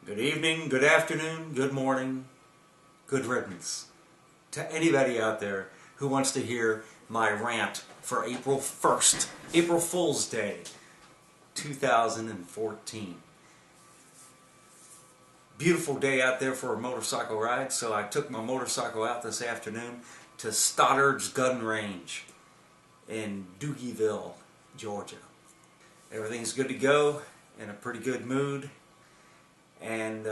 Good evening, good afternoon, good morning, good riddance to anybody out there who wants to hear my rant for April 1st, April Fool's Day, 2014. Beautiful day out there for a motorcycle ride, so I took my motorcycle out this afternoon to Stoddard's Gun Range in Doogieville, Georgia. Everything's good to go, in a pretty good mood. And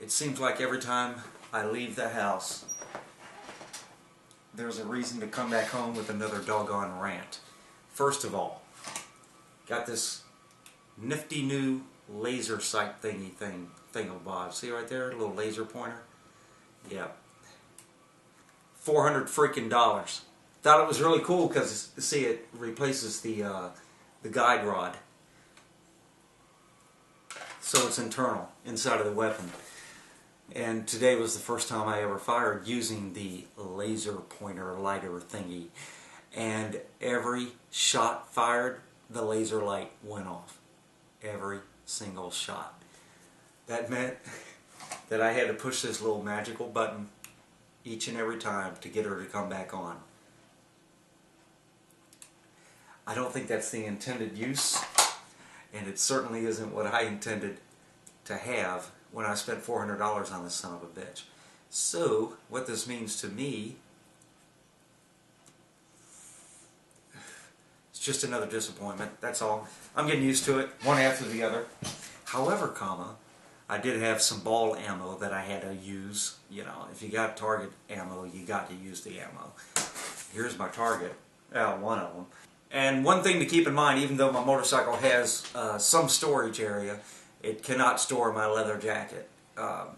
it seems like every time I leave the house, there's a reason to come back home with another doggone rant. First of all, got this nifty new laser sight thingamabob. See right there, a little laser pointer? Yeah. $400 freaking dollars. Thought it was really cool because, see, it replaces the guide rod. So it's internal, inside of the weapon. And today was the first time I ever fired using the laser pointer lighter thingy. And every shot fired, the laser light went off. Every single shot. That meant that I had to push this little magical button each and every time to get her to come back on. I don't think that's the intended use. And it certainly isn't what I intended to have when I spent $400 on this son of a bitch. So, what this means to me, it's just another disappointment, that's all. I'm getting used to it, one after the other. However, I did have some ball ammo that I had to use. You know, if you got target ammo, you got to use the ammo. Here's my target, one of them. And one thing to keep in mind, even though my motorcycle has some storage area, it cannot store my leather jacket. Not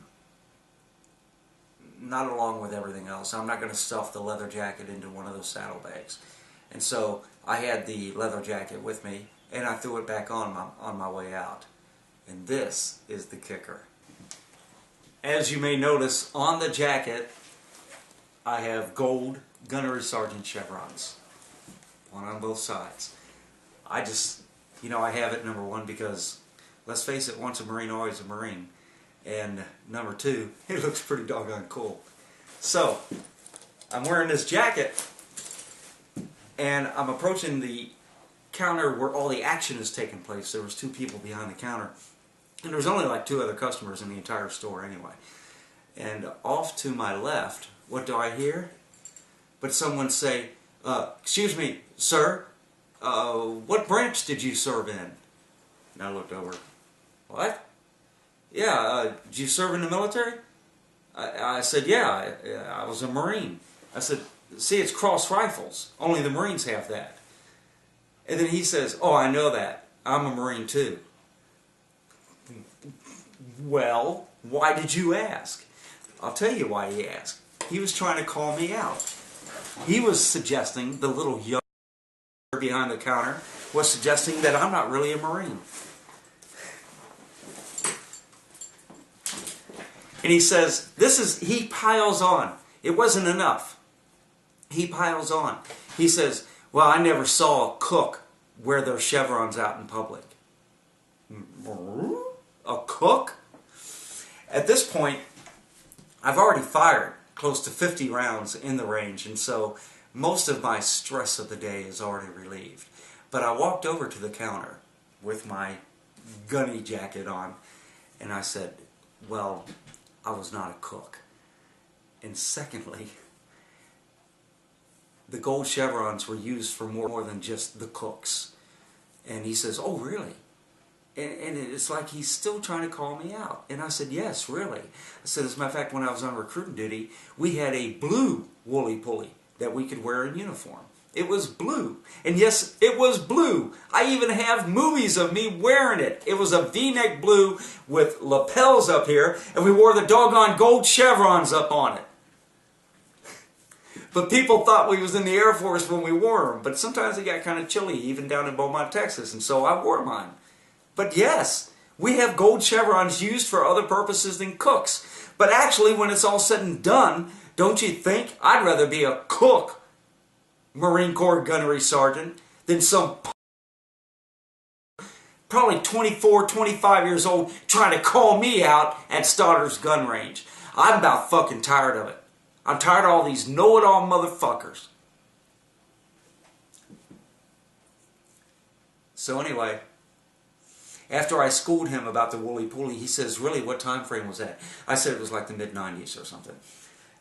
along with everything else. I'm not going to stuff the leather jacket into one of those saddlebags. And so I had the leather jacket with me, and I threw it back on my way out. And this is the kicker. As you may notice, on the jacket, I have gold gunnery sergeant chevrons. One on both sides. I just, I have it, number one, because, let's face it, once a Marine, always a Marine. And number two, it looks pretty doggone cool. So, I'm wearing this jacket, and I'm approaching the counter where all the action is taking place. There was two people behind the counter, and there was only like two other customers in the entire store anyway. And off to my left, what do I hear? But someone say, excuse me, sir, what branch did you serve in? And I looked over. What? Yeah, did you serve in the military? I said, yeah, I was a Marine. I said, see, it's cross rifles. Only the Marines have that. And then he says, oh, I know that. I'm a Marine too. Well, why did you ask? I'll tell you why he asked. He was trying to call me out. He was suggesting, the little young behind the counter was suggesting that I'm not really a Marine. And he says, he piles on. It wasn't enough. He piles on. He says, well, I never saw a cook wear their chevrons out in public. A cook? At this point, I've already fired close to 50 rounds in the range, and so most of my stress of the day is already relieved. But I walked over to the counter with my gunny jacket on, and I said, well, I was not a cook. And secondly, the gold chevrons were used for more than just the cooks. And he says, oh, really? And it's like he's still trying to call me out. And I said, yes, really. I said, as a matter of fact, when I was on recruiting duty, we had a blue woolly pulley that we could wear in uniform. It was blue. And yes, it was blue. I even have movies of me wearing it. It was a V-neck blue with lapels up here, and we wore the doggone gold chevrons up on it. But people thought we was in the Air Force when we wore them. But sometimes it got kind of chilly, even down in Beaumont, Texas, and so I wore mine. But yes, we have gold chevrons used for other purposes than cooks. But actually, when it's all said and done, don't you think I'd rather be a cook, Marine Corps gunnery sergeant, than some probably 24, 25 years old, trying to call me out at Stotter's gun range. I'm about fucking tired of it. I'm tired of all these know-it-all motherfuckers. So anyway, after I schooled him about the Wooly Pooly, he says, really, what time frame was that? I said it was like the mid-90s or something.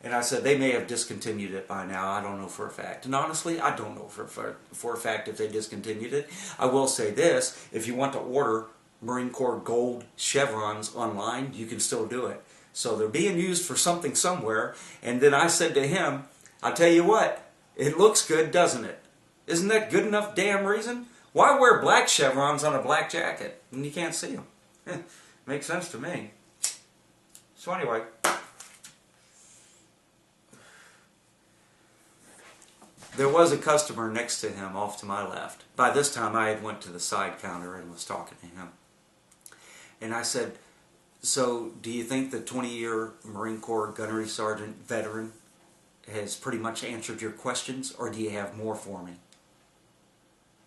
And I said, they may have discontinued it by now. I don't know for a fact. And honestly, I don't know for a fact if they discontinued it. I will say this, if you want to order Marine Corps gold chevrons online, you can still do it. So they're being used for something somewhere. And then I said to him, I'll tell you what, it looks good, doesn't it? Isn't that good enough damn reason? Why wear black chevrons on a black jacket when you can't see them? Makes sense to me. So anyway, there was a customer next to him off to my left. By this time I had went to the side counter and was talking to him. And I said, so do you think the 20-year Marine Corps gunnery sergeant veteran has pretty much answered your questions, or do you have more for me?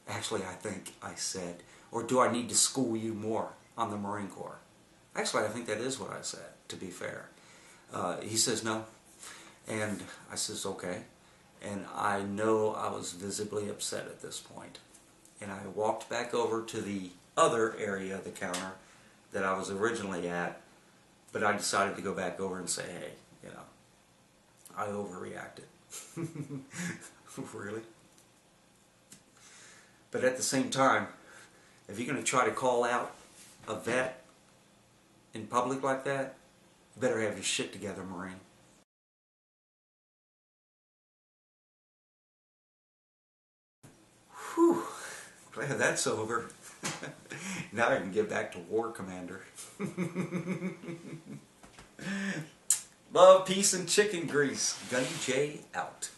Actually, I think I said, or do I need to school you more on the Marine Corps? Actually, I think that is what I said, to be fair. He says no. And I says, okay. And I know I was visibly upset at this point. And I walked back over to the other area of the counter that I was originally at, but I decided to go back over and say, hey, you know, I overreacted. Really? But at the same time, if you're going to try to call out a vet in public like that, you better have your shit together, Marine. Whew. Glad that's over. Now I can get back to War Commander. Love, peace, and chicken grease. Gunny J out.